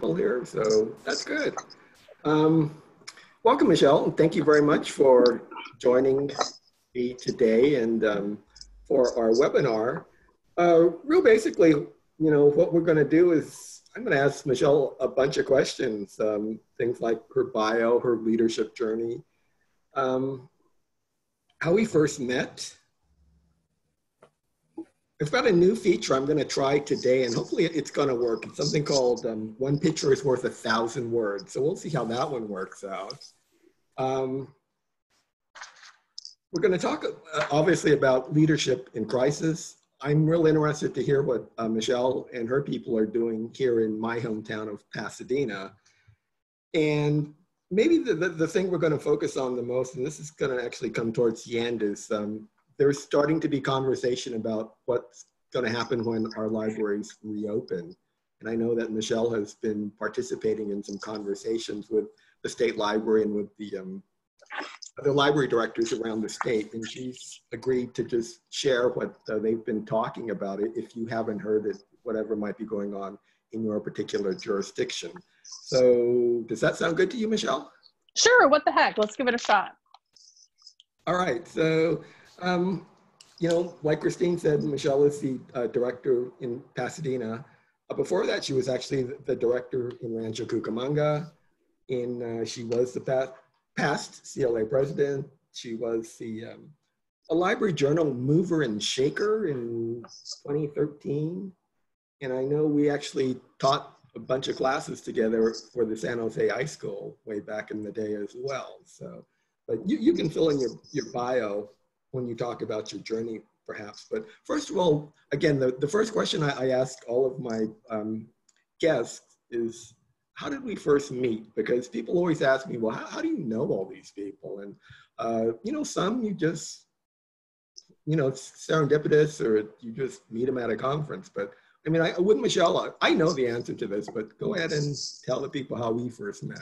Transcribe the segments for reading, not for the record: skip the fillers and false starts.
people here, so that's good. Welcome, Michelle, and thank you very much for joining me today and for our webinar. Real basically, what we're going to do is I'm going to ask Michelle a bunch of questions, things like her bio, her leadership journey, how we first met. I've got a new feature I'm going to try today, and hopefully it's going to work. It's something called one picture is worth 1,000 words. So we'll see how that one works out. We're going to talk, obviously, about leadership in crisis. I'm real interested to hear what Michelle and her people are doing here in my hometown of Pasadena. And maybe the thing we're going to focus on the most, and this is going to actually come towards the end, is there's starting to be conversation about what's going to happen when our libraries reopen. And I know that Michelle has been participating in some conversations with the state library and with the library directors around the state. And she's agreed to just share what they've been talking about it if you haven't heard it, whatever might be going on in your particular jurisdiction. So does that sound good to you, Michelle? Sure, what the heck, let's give it a shot. All right, so like Christine said, Michelle is the director in Pasadena. Before that, she was actually the director in Rancho Cucamonga. She was the past CLA president. She was a library journal mover and shaker in 2013. And I know we actually taught a bunch of classes together for the San Jose High School way back in the day as well. So, but you can fill in your bio when you talk about your journey, perhaps. But first of all, again, the first question I ask all of my guests is, how did we first meet? Because people always ask me, well, how do you know all these people? And, some you just, it's serendipitous, or you just meet them at a conference. But I mean, with Michelle, I know the answer to this, but go ahead and tell the people how we first met.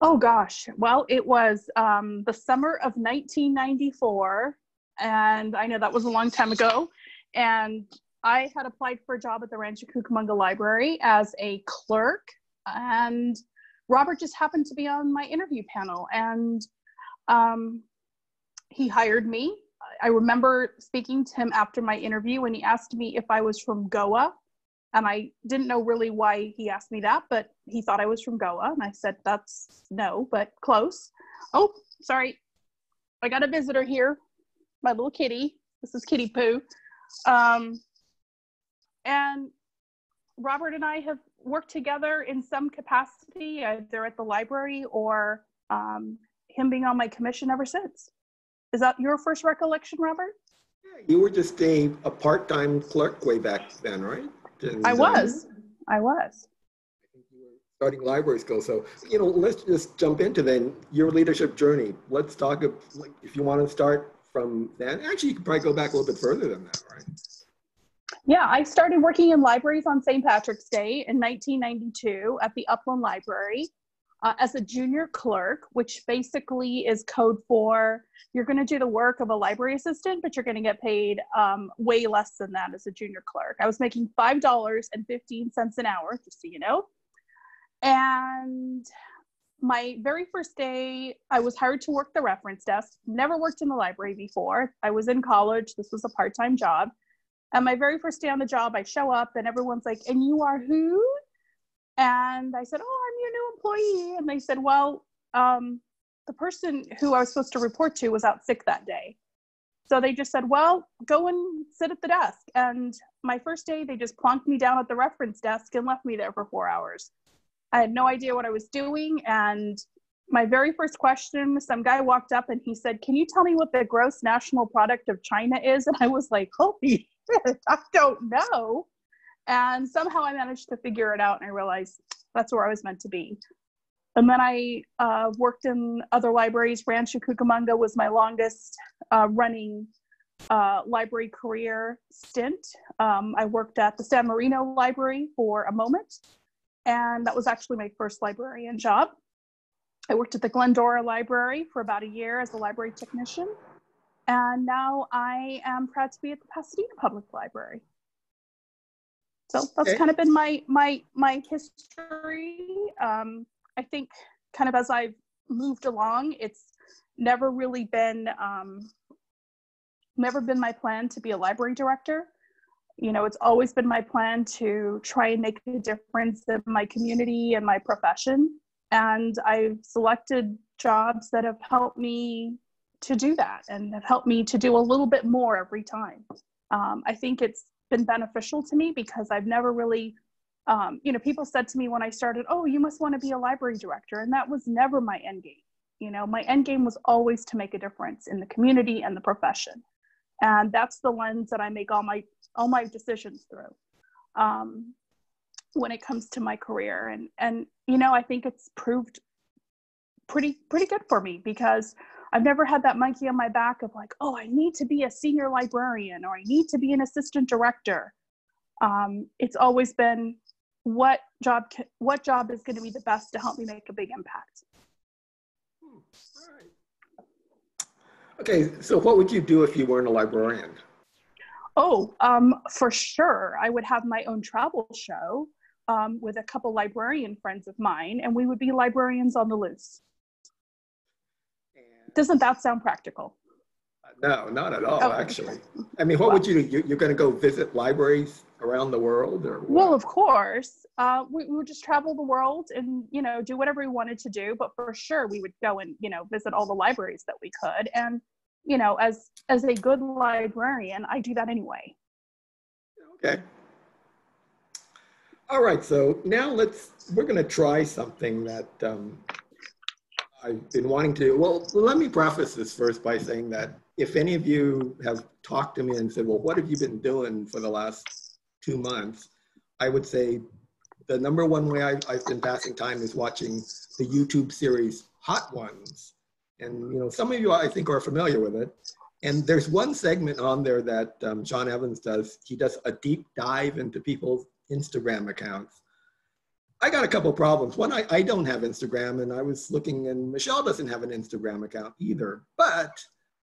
Oh gosh, well, it was the summer of 1994, and I know that was a long time ago, and I had applied for a job at the Rancho Cucamonga Library as a clerk, and Robert just happened to be on my interview panel, and he hired me. I remember speaking to him after my interview, and he asked me if I was from Goa. And I didn't know really why he asked me that, but he thought I was from Goa. And I said, that's no, but close. Oh, sorry. I got a visitor here. My little kitty. This is Kitty Poo. And Robert and I have worked together in some capacity, either at the library or him being on my commission ever since. Is that your first recollection, Robert? Yeah, you were just a part-time clerk way back then, right? And, I was. I think you were starting library school. So, let's just jump into then your leadership journey. Let's talk, if you want to start from then. Actually, you could probably go back a little bit further than that, right? Yeah, I started working in libraries on St. Patrick's Day in 1992 at the Upland Library as a junior clerk, which basically is code for you're going to do the work of a library assistant, but you're going to get paid way less than that as a junior clerk. I was making $5.15 an hour, just so you know. And my very first day, I was hired to work the reference desk. Never worked in the library before. I was in college. This was a part-time job. And my very first day on the job, I show up and everyone's like, and you are who? And I said, oh, I'm your new employee. And they said, well, the person who I was supposed to report to was out sick that day. So they just said, well, go and sit at the desk. And my first day, they just plonked me down at the reference desk and left me there for 4 hours. I had no idea what I was doing. And my very first question, some guy walked up and he said, can you tell me what the gross national product of China is? And I was like, holy shit, I don't know. And somehow I managed to figure it out, and I realized that's where I was meant to be. And then I worked in other libraries. Rancho Cucamonga was my longest running library career stint. I worked at the San Marino Library for a moment, and that was actually my first librarian job. I worked at the Glendora Library for about a year as a library technician, and now I am proud to be at the Pasadena Public Library. So that's Okay. kind of been my history. I think kind of as I've moved along, it's never really been my plan to be a library director. You know, it's always been my plan to try and make a difference in my community and my profession. And I've selected jobs that have helped me to do that and have helped me to do a little bit more every time. I think it's been beneficial to me because I've never really, you know, people said to me when I started, oh, you must want to be a library director. And that was never my end game. You know, my end game was always to make a difference in the community and the profession. And that's the lens that I make all my decisions through when it comes to my career. And you know, I think it's proved pretty good for me because I've never had that monkey on my back of like, oh, I need to be a senior librarian or I need to be an assistant director. It's always been what job is going to be the best to help me make a big impact. All right. Okay, so what would you do if you weren't a librarian? Oh, for sure. I would have my own travel show with a couple librarian friends of mine, and we would be librarians on the loose. Doesn't that sound practical? No, not at all, actually. I mean, what would you do? You're going to go visit libraries around the world, or what? Well, of course. We would just travel the world and, you know, do whatever we wanted to do. But for sure, we would go and, you know, visit all the libraries that we could. And, you know, as a good librarian, I do that anyway. Okay. All right. So now we're going to try something that I've been wanting to. Well, let me preface this first by saying that if any of you have talked to me and said, well, what have you been doing for the last 2 months? I would say the number one way I've been passing time is watching the YouTube series Hot Ones. And, you know, some of you I think are familiar with it. And there's one segment on there that John Evans does. He does a deep dive into people's Instagram accounts. I got a couple problems. One, I don't have Instagram, and I was looking, and Michelle doesn't have an Instagram account either. But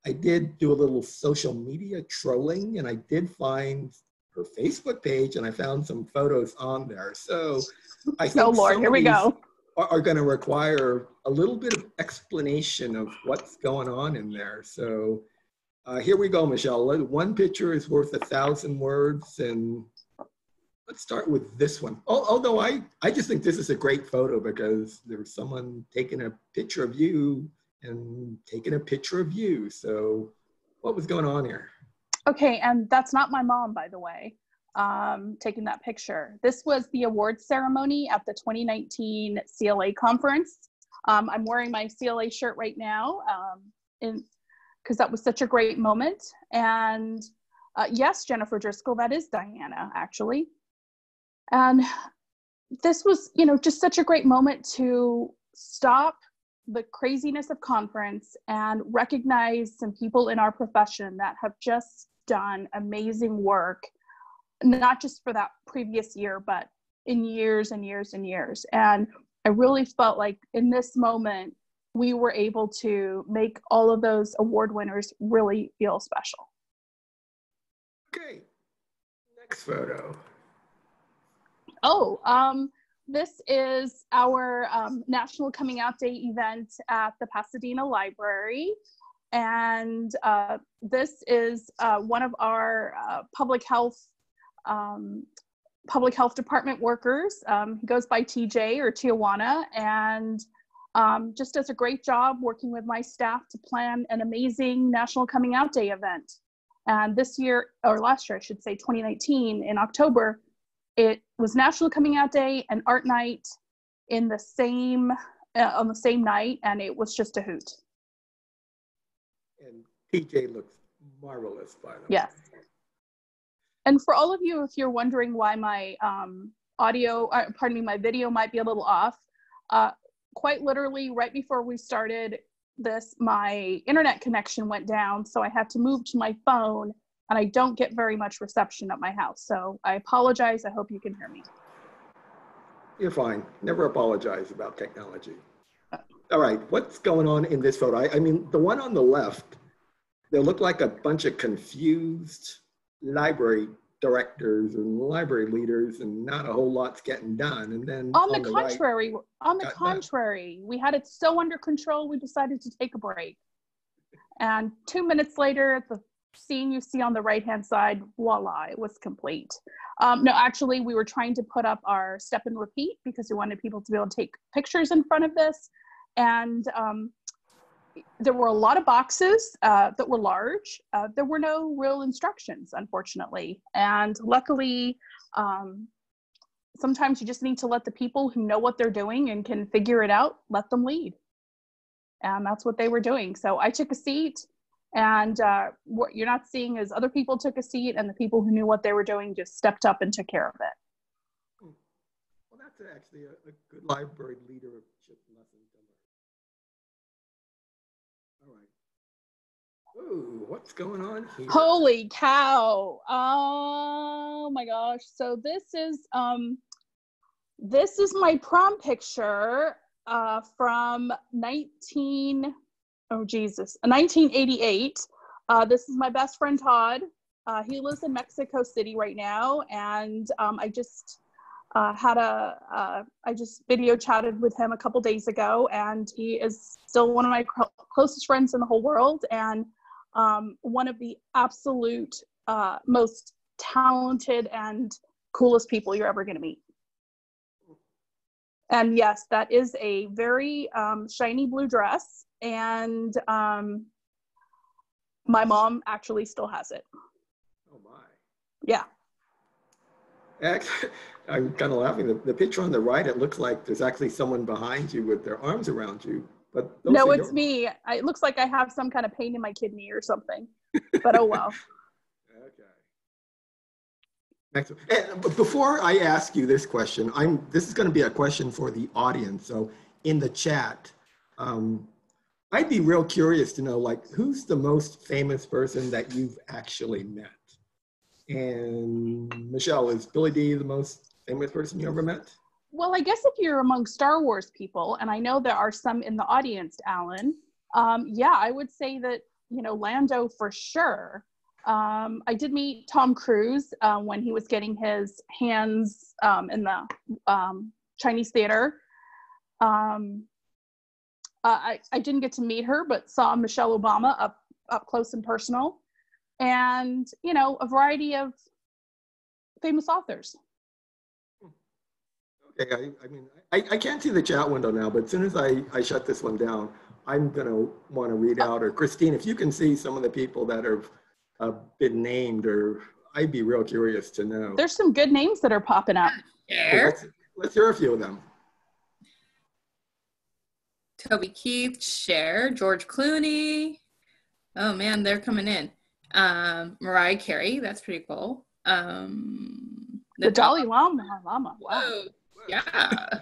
I did do a little social media trolling, and I did find her Facebook page, and I found some photos on there. So I think oh Lord, here we go. Are going to require a little bit of explanation of what's going on in there. So here we go, Michelle. One picture is worth 1,000 words, and let's start with this one. Although I just think this is a great photo because there's someone taking a picture of you and taking a picture of you. So what was going on here? Okay, and that's not my mom, by the way, taking that picture. This was the awards ceremony at the 2019 CLA conference. I'm wearing my CLA shirt right now because that was such a great moment. And yes, Jennifer Driscoll, that is Diana, actually. And this was, you know, just such a great moment to stop the craziness of conference and recognize some people in our profession that have just done amazing work, not just for that previous year, but in years and years and years. And I really felt like in this moment, we were able to make all of those award winners really feel special. Okay, next photo. Oh, this is our National Coming Out Day event at the Pasadena Library. And this is one of our public health department workers. He goes by TJ or Tijuana, and just does a great job working with my staff to plan an amazing National Coming Out Day event. And this year, or last year, I should say, 2019, in October, it was National Coming Out Day and Art Night in the same on the same night, and it was just a hoot. And TJ looks marvelous, by the way. Yes. And for all of you, if you're wondering why my my video might be a little off, quite literally right before we started this, my internet connection went down, so I had to move to my phone, and I don't get very much reception at my house. So I apologize. I hope you can hear me. You're fine. Never apologize about technology. All right, what's going on in this photo? I mean, the one on the left, they look like a bunch of confused library directors and library leaders, and not a whole lot's getting done. And then on the contrary, we had it so under control, we decided to take a break. And 2 minutes later, the scene you see on the right-hand side, voila, it was complete. No, actually, we were trying to put up our step and repeat because we wanted people to be able to take pictures in front of this. And there were a lot of boxes that were large. There were no real instructions, unfortunately. And luckily, sometimes you just need to let the people who know what they're doing and can figure it out, let them lead. And that's what they were doing. So I took a seat, and what you're not seeing is other people took a seat, and the people who knew what they were doing just stepped up and took care of it. Well, that's actually a good library leadership lesson. All right. Ooh, what's going on here? Holy cow. Oh my gosh. So this is my prom picture from 1988. This is my best friend Todd. He lives in Mexico City right now, and I just I just video chatted with him a couple days ago, and he is still one of my closest friends in the whole world, and one of the absolute most talented and coolest people you're ever going to meet. And yes, that is a very shiny blue dress, and my mom actually still has it. Oh my. Yeah. Actually, I'm kind of laughing. The picture on the right, it looks like there's actually someone behind you with their arms around you. But no, it's me. It looks like I have some kind of pain in my kidney or something. But oh well. Okay. And before I ask you this question, this is going to be a question for the audience. So in the chat, I'd be real curious to know, like, who's the most famous person that you've actually met? And Michelle, is Billy Dee the most famous person you ever met? Well, I guess if you're among Star Wars people, and I know there are some in the audience, Alan, yeah, I would say that, Lando for sure. I did meet Tom Cruise when he was getting his hands in the Chinese theater. I didn't get to meet her, but saw Michelle Obama up close and personal. And, a variety of famous authors. Okay, I can't see the chat window now, but as soon as I shut this one down, I'm going to want to read out, or Christine, if you can see some of the people that have been named, or I'd be real curious to know. There's some good names that are popping up. Yeah. Let's hear a few of them. Toby Keith, Cher, George Clooney. Oh man, they're coming in. Mariah Carey, that's pretty cool. The Dalai Lama. Wow. Whoa, yeah.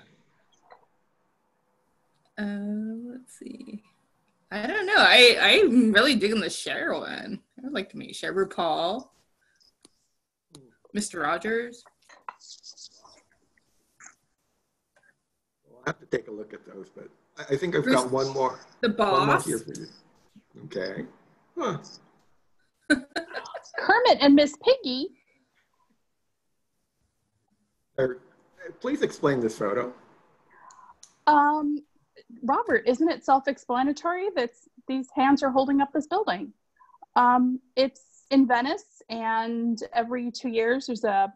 Let's see. I don't know. I'm really digging the Cher one. I would like to meet Cher. RuPaul. Mr. Rogers. I'll have to take a look at those, but I think I've got one more. The Boss. One more here for you. Okay. Huh. Kermit and Miss Piggy. Please explain this photo. Robert, isn't it self-explanatory that these hands are holding up this building? It's in Venice, and every 2 years there's a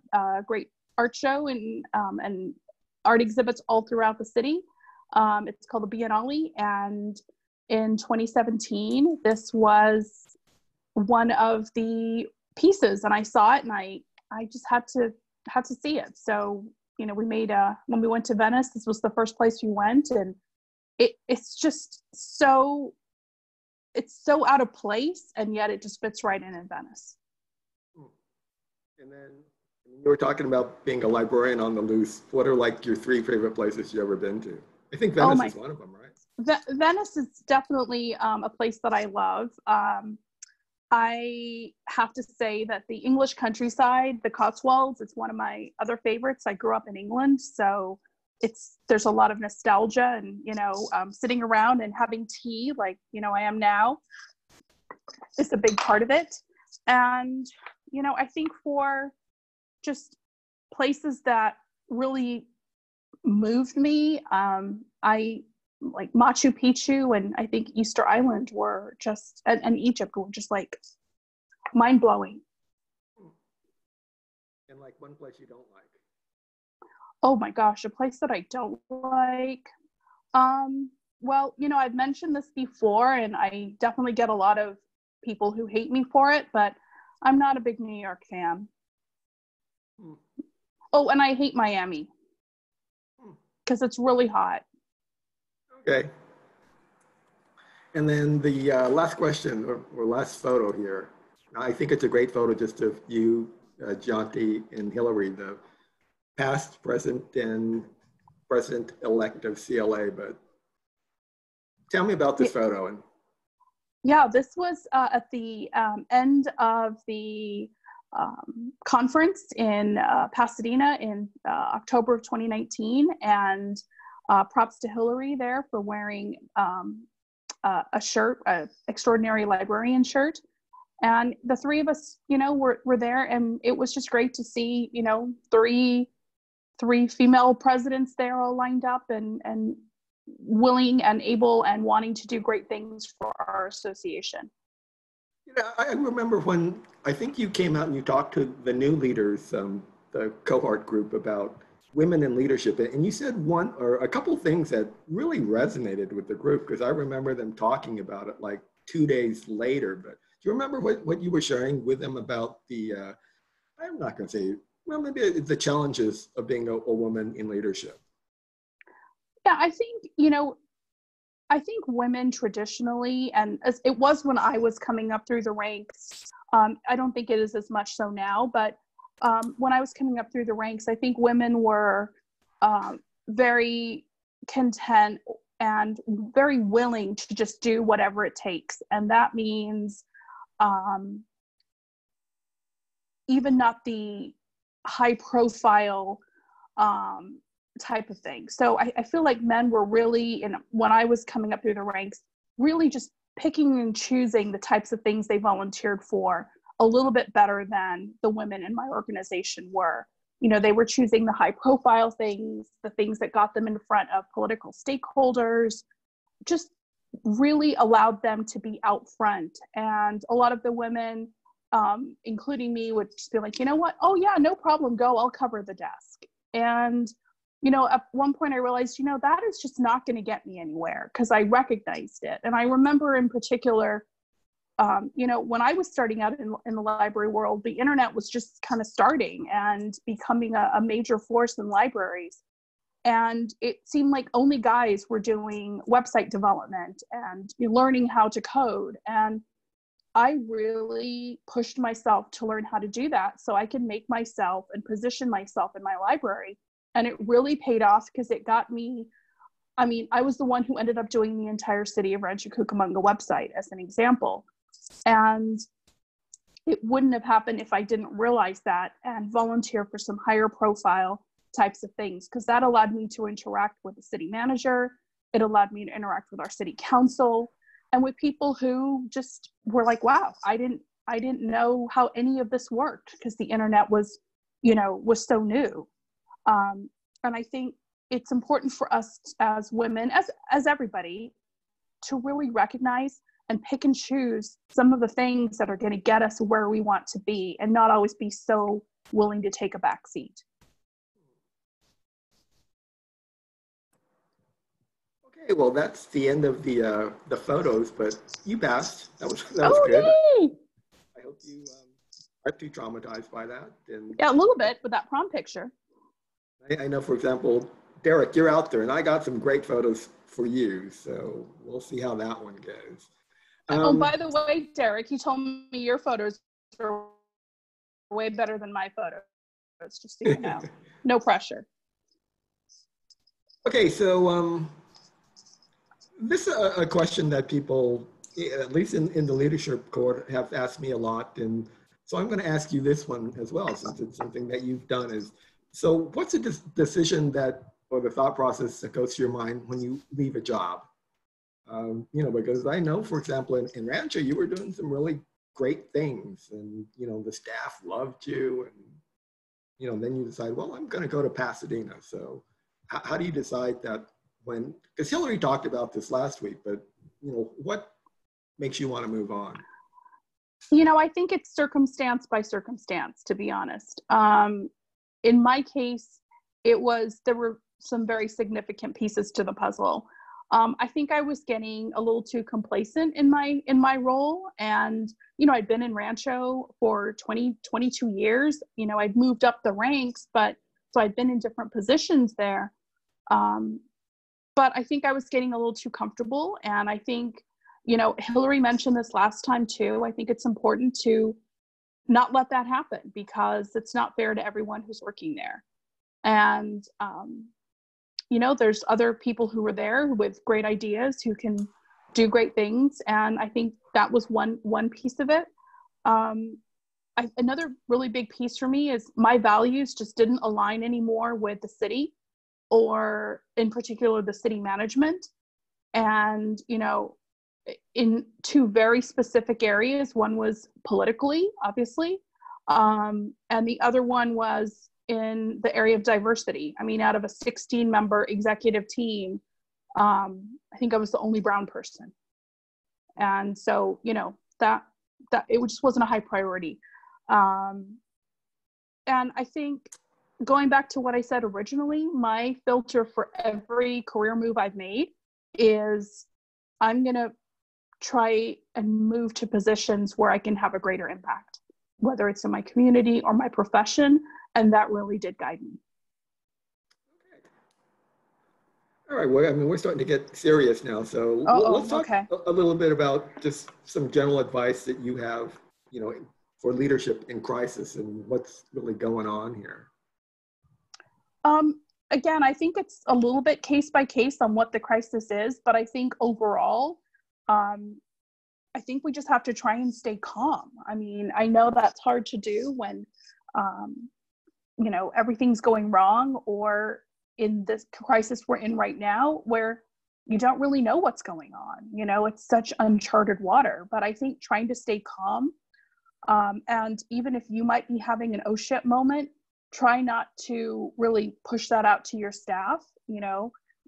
great art show and art exhibits all throughout the city. It's called the Biennale, and in 2017, this was one of the pieces, and I saw it, and I just had to see it. So, we made when we went to Venice, this was the first place we went, and it's just so out of place, and yet it just fits right in Venice. And then you were talking about being a librarian on the loose. What are like your 3 favorite places you've ever been to? I think Venice is one of them, right? Venice is definitely a place that I love. I have to say that the English countryside, the Cotswolds, it's one of my other favorites. I grew up in England, so there's a lot of nostalgia, and sitting around and having tea like I am now is a big part of it. And I think for just places that really moved me. I like Machu Picchu and I think Easter Island were just, and Egypt were just like mind blowing. And like one place you don't like? Oh my gosh, a place that I don't like. Well, you know, I've mentioned this before and I definitely get a lot of people who hate me for it, but I'm not a big New York fan. Oh, and I hate Miami because it's really hot. Okay. And then the last question or last photo here. I think it's a great photo just of you, Jonty, and Hillary, the past, present, and president-elect of CLA. But tell me about this photo. And yeah, this was at the end of the conference in Pasadena in October of 2019, and props to Hillary there for wearing a shirt, an extraordinary librarian shirt. And the three of us, you know, were there, and it was just great to see, you know, three female presidents there all lined up and willing and able and wanting to do great things for our association. yeah, I remember when I think you came out and you talked to the new leaders, the cohort group, about women in leadership, and you said one or a couple things that really resonated with the group, because I remember them talking about it like 2 days later. But do you remember what you were sharing with them about the, I'm not going to say, well, maybe the challenges of being a woman in leadership? Yeah, I think, you know, I think women traditionally, and as it was when I was coming up through the ranks, I don't think it is as much so now, but when I was coming up through the ranks, I think women were very content and very willing to just do whatever it takes. And that means even not the high profile type of thing. So I feel like men were really, when I was coming up through the ranks, really just picking and choosing the types of things they volunteered for a little bit better than the women in my organization were. You know, they were choosing the high profile things, the things that got them in front of political stakeholders, just really allowed them to be out front. And a lot of the women, including me, would just be like, you know what? Oh yeah, no problem, go, I'll cover the desk. And you know, at one point I realized, you know, that is just not going to get me anywhere, because I recognized it. And I remember in particular, you know, when I was starting out in the library world, the internet was just kind of starting and becoming a major force in libraries. And it seemed like only guys were doing website development and learning how to code. And I really pushed myself to learn how to do that so I could make myself and position myself in my library. And it really paid off, because it got me, I mean, I was the one who ended up doing the entire city of Rancho Cucamonga website as an example. And it wouldn't have happened if I didn't realize that and volunteer for some higher profile types of things, because that allowed me to interact with the city manager. It allowed me to interact with our city council and with people who just were like, wow, I didn't know how any of this worked, because the internet was, you know, was so new. And I think it's important for us as women, as everybody, to really recognize and pick and choose some of the things that are going to get us where we want to be, and not always be so willing to take a back seat. Okay, well, that's the end of the photos, but you passed. That was Oh, good. yay! I hope you aren't too traumatized by that. And Yeah, a little bit with that prom picture. I know, for example, Derek, you're out there, and I got some great photos for you, so we'll see how that one goes. Oh, by the way, Derek, you told me your photos are way better than my photos, just so you know. No pressure. Okay, so this is a question that people, at least in the leadership court, have asked me a lot, and so I'm going to ask you this one as well, since it's something that you've done. Is so, what's a decision that, or the thought process that goes to your mind when you leave a job? You know, because I know, for example, in Rancho, you were doing some really great things, and you know, the staff loved you, and then you decide, well, I'm going to go to Pasadena. So how do you decide that when, because Hillary talked about this last week, but what makes you want to move on? I think it's circumstance by circumstance, to be honest. In my case, there were some very significant pieces to the puzzle. I think I was getting a little too complacent in my role. And, I'd been in Rancho for 22 years. I'd moved up the ranks, so I'd been in different positions there. But I think I was getting a little too comfortable. And I think, Hillary mentioned this last time too. I think it's important to not let that happen, because it's not fair to everyone who's working there. And, there's other people who are there with great ideas who can do great things. And I think that was one piece of it. Another really big piece for me is my values just didn't align anymore with the city, or in particular the city management. And, in two very specific areas. One was politically, obviously, and the other one was in the area of diversity. I mean, out of a 16-member executive team, I think I was the only brown person. And so, that it just wasn't a high priority. And I think, going back to what I said originally, my filter for every career move I've made is I'm going to try and move to positions where I can have a greater impact, whether it's in my community or my profession. And that really did guide me. Okay. All right. Well, I mean, we're starting to get serious now. So let's talk a little bit about just some general advice that you have, for leadership in crisis and what's really going on here. Again, I think it's a little bit case by case on what the crisis is, but I think overall, I think we just have to try and stay calm. I mean, I know that's hard to do when, everything's going wrong, or in this crisis we're in right now where you don't really know what's going on. It's such uncharted water, but I think trying to stay calm, and even if you might be having an oh shit moment, try not to really push that out to your staff.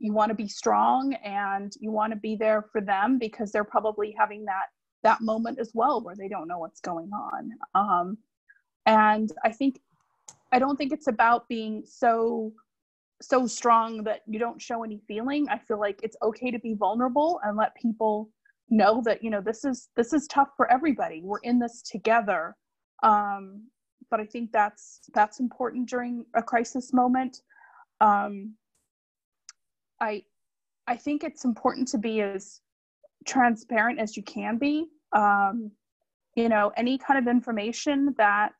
You want to be strong, and you want to be there for them, because they're probably having that moment as well where they don't know what's going on. And I don't think it's about being so strong that you don't show any feeling. I feel like it's okay to be vulnerable and let people know that, this is tough for everybody. We're in this together. But I think that's important during a crisis moment. I think it's important to be as transparent as you can be. Any kind of information that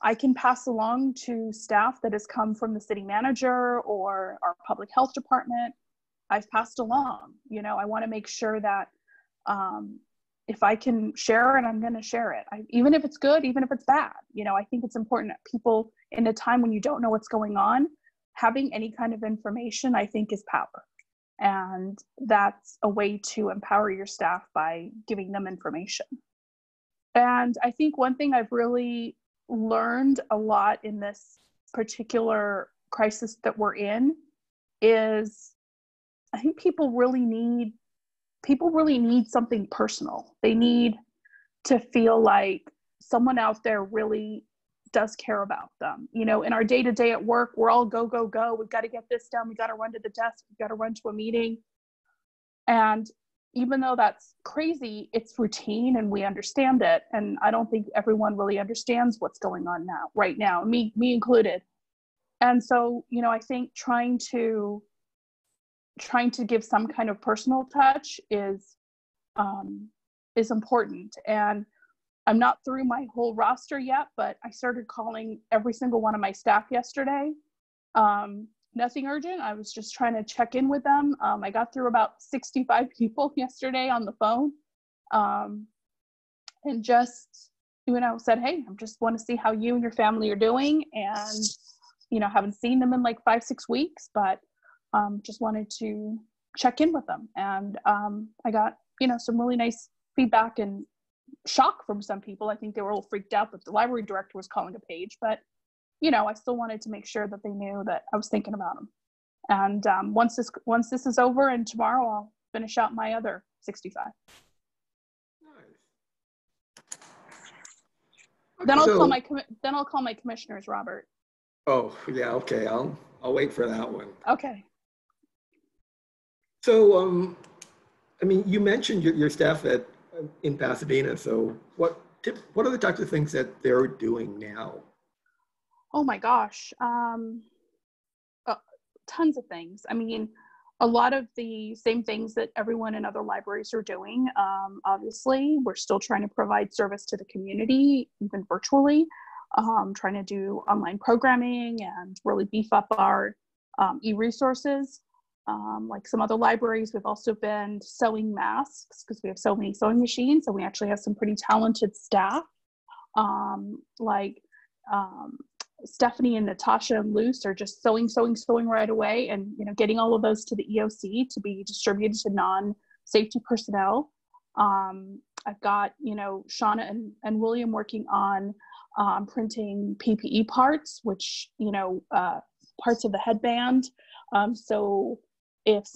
I can pass along to staff that has come from the city manager or our public health department, I've passed along. I want to make sure that if I can share it, I'm going to share it. Even if it's good, even if it's bad. I think it's important that people, in a time when you don't know what's going on, having any kind of information, I think, is power. And that's a way to empower your staff, by giving them information. And I think one thing I've really learned a lot in this particular crisis that we're in is, I think people really need something personal. They need to feel like someone out there really does care about them. In our day-to-day at work, we're all go, go, go. We've got to get this done. We got to run to the desk. We've got to run to a meeting. And even though that's crazy, it's routine and we understand it. And I don't think everyone really understands what's going on right now, me included. And so, I think trying to give some kind of personal touch is important. And I'm not through my whole roster yet, but I started calling every single one of my staff yesterday. Nothing urgent. I was just trying to check in with them. I got through about 65 people yesterday on the phone, and just, said, hey, I just want to see how you and your family are doing. And, haven't seen them in like 5-6 weeks, but just wanted to check in with them. And I got, some really nice feedback and shock from some people. I think they were a little freaked out that the library director was calling a page, but you know, I still wanted to make sure that they knew that I was thinking about them. And once this is over and tomorrow I'll finish out my other 65. Nice. Then Okay, I'll call my commissioners, Robert. oh, yeah, okay, I'll wait for that one. Okay. So, I mean, you mentioned your staff in Pasadena. So, what are the types of things that they're doing now? Oh my gosh, tons of things. I mean, a lot of the same things that everyone in other libraries are doing. Obviously, we're still trying to provide service to the community, even virtually. Trying to do online programming and really beef up our e-resources. Like some other libraries, we've also been sewing masks because we have so many sewing machines, and we actually have some pretty talented staff. Stephanie and Natasha and Luce are just sewing right away, and getting all of those to the EOC to be distributed to non-safety personnel. I've got Shauna and William working on printing PPE parts, which parts of the headband. So if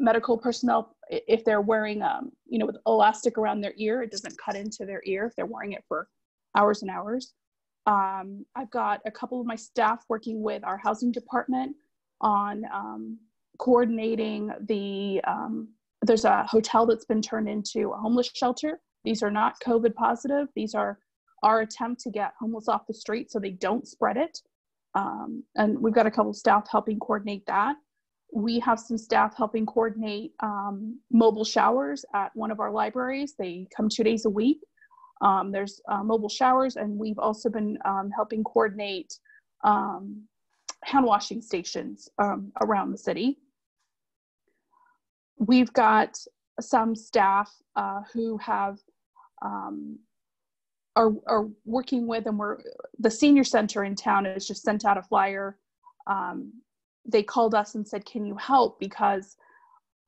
medical personnel, if they're wearing with elastic around their ear, it doesn't cut into their ear if they're wearing it for hours and hours. I've got a couple of my staff working with our housing department on coordinating there's a hotel that's been turned into a homeless shelter. These are not COVID positive. These are our attempt to get homeless off the street so they don't spread it. And we've got a couple of staff helping coordinate that. We have some staff helping coordinate mobile showers at one of our libraries. They come 2 days a week. There's mobile showers, and we've also been helping coordinate hand washing stations around the city. We've got some staff who have are working with, and the senior center in town has just sent out a flyer. They called us and said, can you help? Because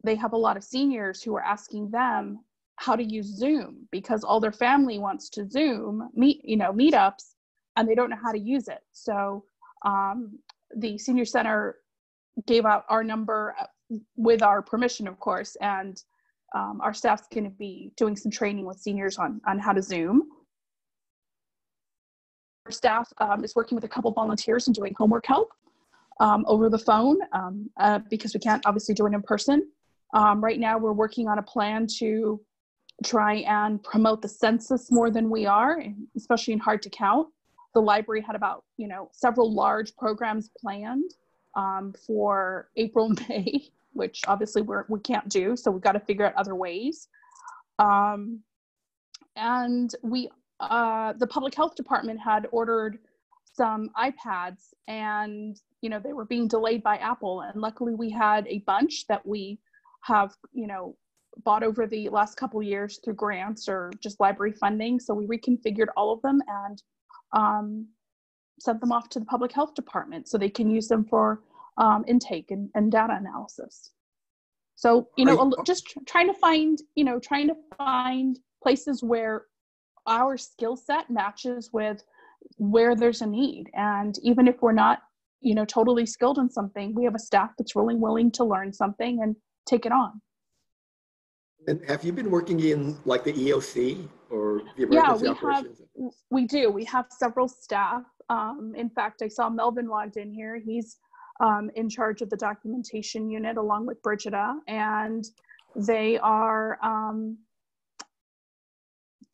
they have a lot of seniors who are asking them how to use Zoom, because all their family wants to Zoom meetups, and they don't know how to use it. So the senior center gave out our number with our permission, of course, and our staff's going to be doing some training with seniors on how to Zoom. Our staff is working with a couple volunteers and doing homework help over the phone because we can't obviously do it in person. Right now, we're working on a plan to try and promote the census more than we are, especially in hard to count. The library had about several large programs planned for April and May, which obviously we can't do, so we've got to figure out other ways. And the public health department had ordered some iPads, and they were being delayed by Apple, and luckily we had a bunch that we have bought over the last couple of years through grants or just library funding. So we reconfigured all of them and sent them off to the public health department so they can use them for intake and data analysis. So just trying to find places where our skill set matches with where there's a need. And even if we're not totally skilled in something, we have a staff that's really willing to learn something and take it on. And have you been working in like the EOC or the emergency operations? We do. We have several staff. In fact, I saw Melvin logged in here. He's in charge of the documentation unit along with Brigida, and they are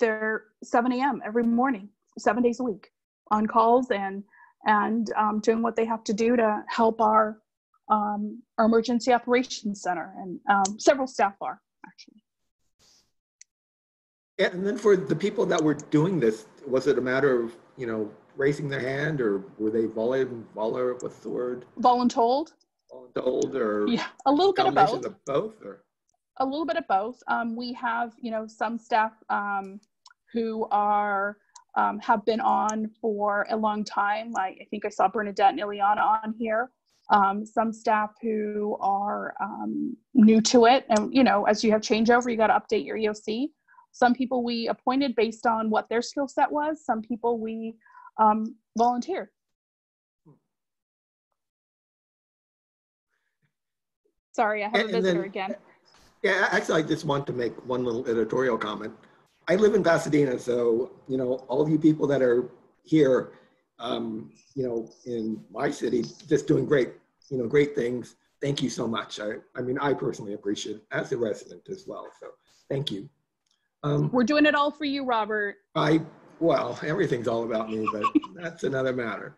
they're 7 a.m. every morning, 7 days a week on calls and doing what they have to do to help our emergency operations center, and several staff are actually. Yeah, and then for the people that were doing this, was it a matter of raising their hand, or were they what's the word? Voluntold. Voluntold, or yeah, a little bit of both, or a little bit of both. We have some staff who are have been on for a long time. Like I think I saw Bernadette and Ileana on here. Some staff who are new to it, and as you have changeover, you got to update your EOC. Some people we appointed based on what their skill set was. Some people we volunteer. Sorry, I have a visitor again. Yeah, actually, I just want to make one little editorial comment. I live in Pasadena, so, you know, all of you people that are here, you know, in my city, just doing great, you know, great things. Thank you so much. I mean, I personally appreciate it as a resident as well. So thank you. We're doing it all for you, Robert. Well, everything's all about me, but that's another matter.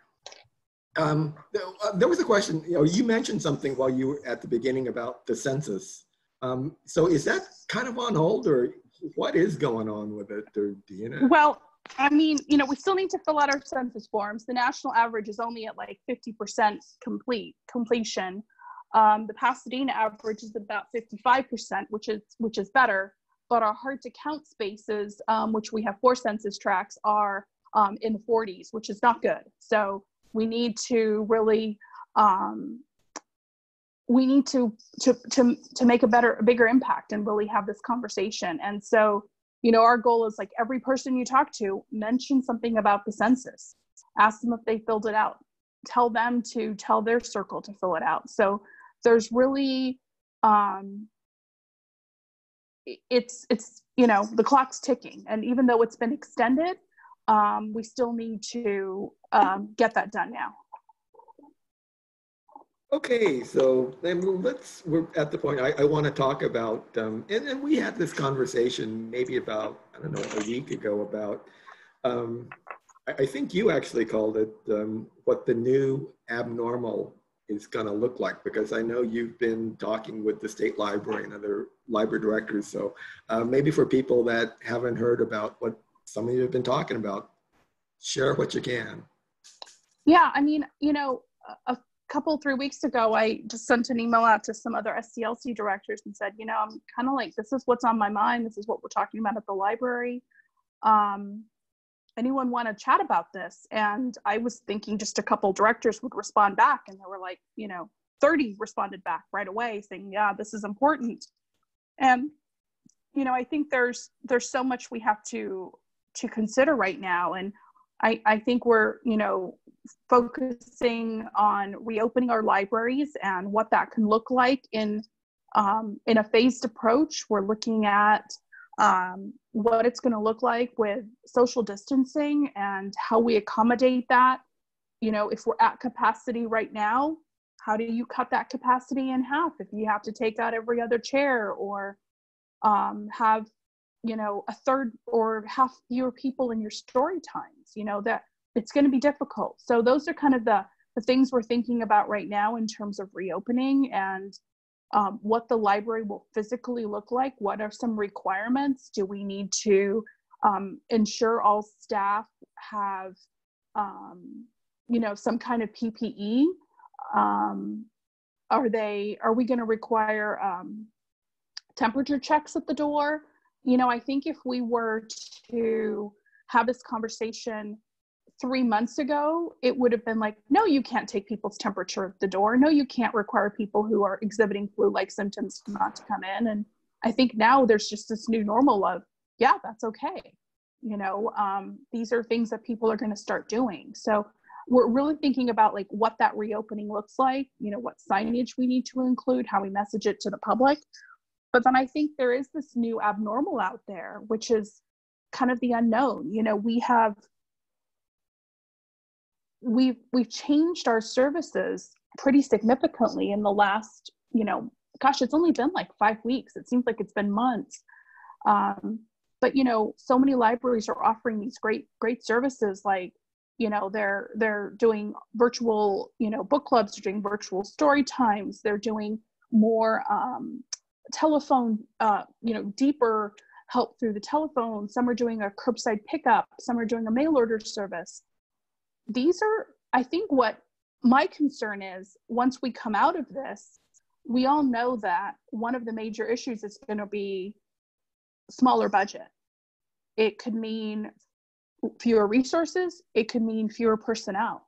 There was a question, you know, you mentioned something while you were at the beginning about the census. So is that kind of on hold, or what is going on with it, or do you know? Well, I mean, you know, we still need to fill out our census forms. The national average is only at like 50% completion. The Pasadena average is about 55%, which is better. But our hard to count spaces, which we have 4 census tracts, are in the 40s, which is not good. So we need to really, we need to make a bigger impact and really have this conversation. And so, you know, our goal is like every person you talk to, mention something about the census, ask them if they filled it out, tell them to tell their circle to fill it out. So there's really, it's you know, the clock's ticking, and even though it's been extended, we still need to get that done now. Okay, so then we're at the point I want to talk about, and we had this conversation maybe about, I don't know, a week ago about, I think you actually called it what the new abnormal is going to look like, because I know you've been talking with the state library and other library directors. So maybe for people that haven't heard about what some of you have been talking about, share what you can. Yeah, I mean, you know, a couple, 3 weeks ago, I just sent an email out to some other SCLC directors and said, you know, I'm kind of like, this is what's on my mind. This is what we're talking about at the library. Anyone want to chat about this? And I was thinking just a couple directors would respond back, and there were like, you know, 30 responded back right away saying, yeah, this is important. And, you know, I think there's so much we have to consider right now. And I think we're, you know, focusing on reopening our libraries and what that can look like in a phased approach. We're looking at what it's going to look like with social distancing and how we accommodate that. You know, if we're at capacity right now, how do you cut that capacity in half if you have to take out every other chair, or have, you know, a third or half fewer people in your story times? You know, that it's going to be difficult. So those are kind of the things we're thinking about right now in terms of reopening, and what the library will physically look like. What are some requirements? Do we need to ensure all staff have, you know, some kind of PPE? Are we going to require temperature checks at the door? You know, I think if we were to have this conversation 3 months ago, it would have been like, no, you can't take people's temperature at the door. No, you can't require people who are exhibiting flu-like symptoms not to come in. And I think now there's just this new normal of, yeah, that's okay. You know, these are things that people are going to start doing. So we're really thinking about like what that reopening looks like, you know, what signage we need to include, how we message it to the public. But then I think there is this new abnormal out there, which is kind of the unknown. You know, we've changed our services pretty significantly in the last, you know, gosh, it's only been like 5 weeks. It seems like it's been months. But, you know, so many libraries are offering these great services. Like, you know, they're doing virtual, you know, book clubs, they're doing virtual story times, they're doing more telephone, you know, deeper help through the telephone. Some are doing a curbside pickup, some are doing a mail order service. These are, I think, what my concern is. Once we come out of this, we all know that one of the major issues is going to be smaller budget. It could mean fewer resources. It could mean fewer personnel.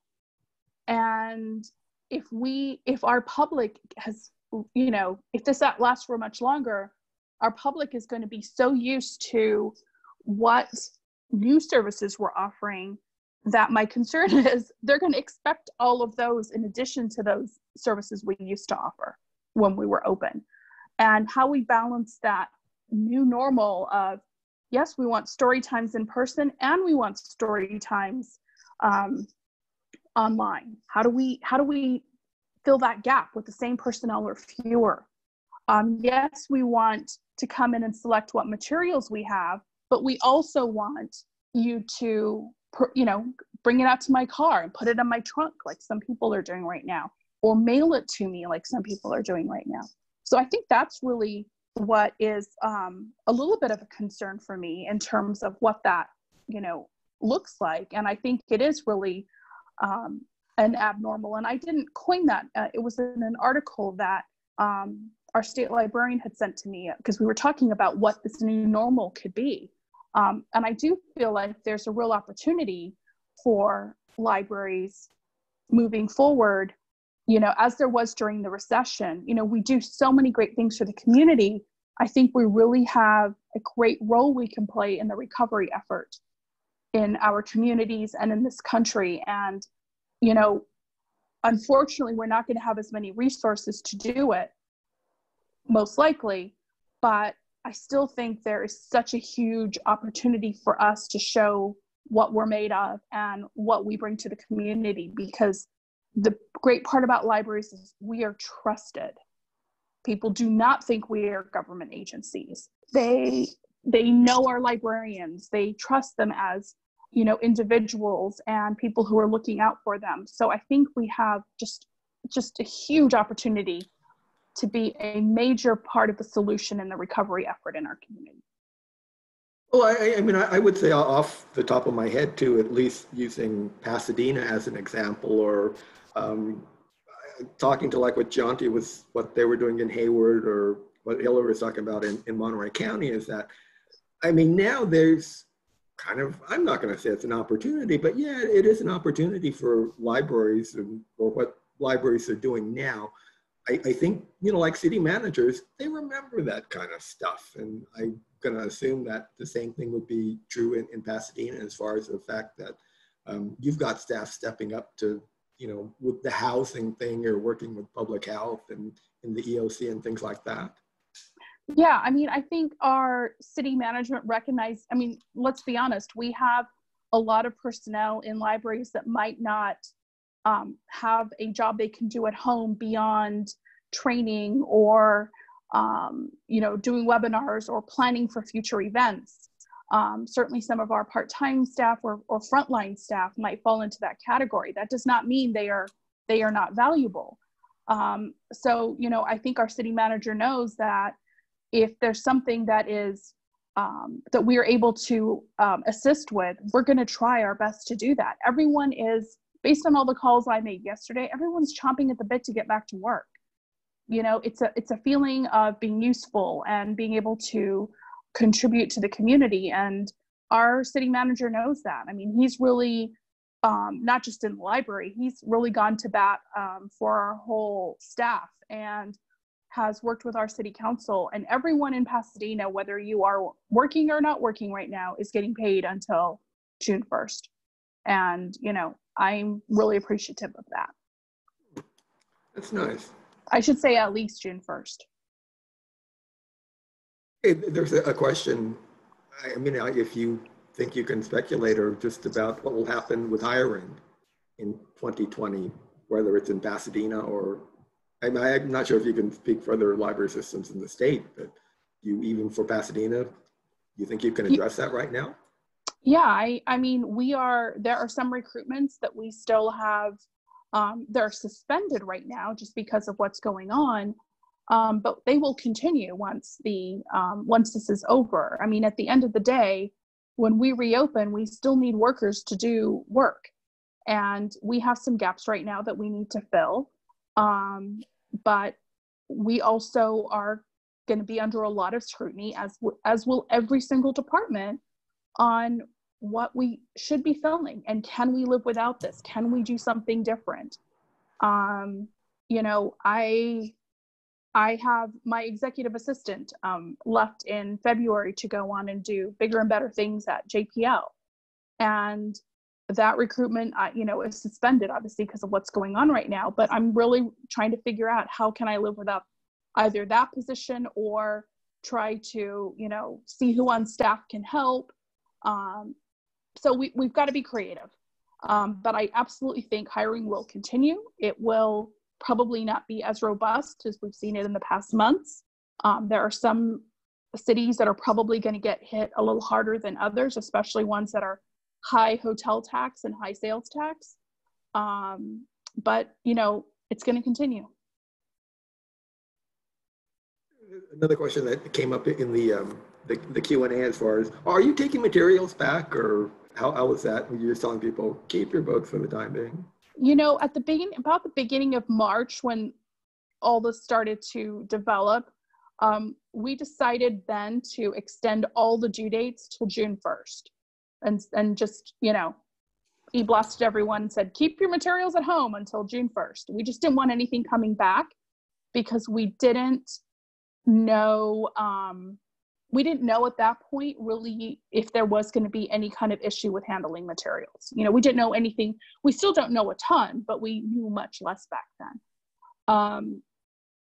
And if our public has, you know, if this lasts for much longer, our public is going to be so used to what new services we're offering that my concern is they're going to expect all of those in addition to those services we used to offer when we were open. And how we balance that new normal of, yes, we want story times in person and we want story times online. How do we fill that gap with the same personnel or fewer? Yes, we want to come in and select what materials we have, but we also want you to, bring it out to my car and put it in my trunk like some people are doing right now, or mail it to me like some people are doing right now. So I think that's really what is a little bit of a concern for me in terms of what that, looks like. And I think it is really an abnormal, and I didn't coin that. It was in an article that our state librarian had sent to me because we were talking about what this new normal could be. And I do feel like there's a real opportunity for libraries moving forward, as there was during the recession. We do so many great things for the community. I think we really have a great role we can play in the recovery effort in our communities and in this country. And, unfortunately, we're not going to have as many resources to do it, most likely, but I still think there is such a huge opportunity for us to show what we're made of and what we bring to the community, because the great part about libraries is we are trusted. People do not think we are government agencies. They know our librarians. They trust them as, individuals and people who are looking out for them. So I think we have just a huge opportunity to be a major part of the solution in the recovery effort in our community. Well, I would say off the top of my head too, at least using Pasadena as an example, or talking to like what Jonty was, what they were doing in Hayward, or what Hillary was talking about in Monterey County, is that, now there's kind of, I'm not going to say it's an opportunity, but yeah, it is an opportunity for libraries or what libraries are doing now. I think, like city managers, they remember that kind of stuff. And I'm going to assume that the same thing would be true in Pasadena, as far as the fact that you've got staff stepping up to, with the housing thing, or working with public health and in the EOC and things like that. Yeah, I think our city management recognized, let's be honest, we have a lot of personnel in libraries that might not have a job they can do at home beyond training or, doing webinars or planning for future events. Certainly some of our part-time staff or frontline staff might fall into that category. That does not mean they are not valuable. So, I think our city manager knows that if there's something that is that we are able to assist with, we're going to try our best to do that. Everyone is, based on all the calls I made yesterday, everyone's chomping at the bit to get back to work. It's a feeling of being useful and being able to contribute to the community. And our city manager knows that. He's really, not just in the library, he's really gone to bat for our whole staff, and has worked with our city council, and everyone in Pasadena, whether you are working or not working right now, is getting paid until June 1st. And, I'm really appreciative of that. That's nice. I should say at least June 1st. Hey, there's a question. If you think you can speculate, or just about what will happen with hiring in 2020, whether it's in Pasadena or, I'm not sure if you can speak for other library systems in the state, but even for Pasadena, you think you can address that right now? Yeah, there are some recruitments that we still have, they're suspended right now just because of what's going on, but they will continue once this is over. At the end of the day, when we reopen, we still need workers to do work. And we have some gaps right now that we need to fill. But we also are going to be under a lot of scrutiny, as will every single department, on what we should be filling, and can we live without this? Can we do something different? I have my executive assistant left in February to go on and do bigger and better things at JPL. And that recruitment, is suspended, obviously, because of what's going on right now. But I'm really trying to figure out how can I live without either that position or try to, see who on staff can help. So we've got to be creative. But I absolutely think hiring will continue. It will probably not be as robust as we've seen it in the past months. There are some cities that are probably going to get hit a little harder than others, especially ones that are high hotel tax and high sales tax. But, it's going to continue. Another question that came up in the Q&A as far as, are you taking materials back, or how was that when you're just telling people, keep your books for the time being? At about the beginning of March, when all this started to develop, we decided then to extend all the due dates till June 1st. And just, he blasted everyone and said, keep your materials at home until June 1st. We just didn't want anything coming back because we didn't know at that point really if there was going to be any kind of issue with handling materials. We didn't know anything. We still don't know a ton, but we knew much less back then.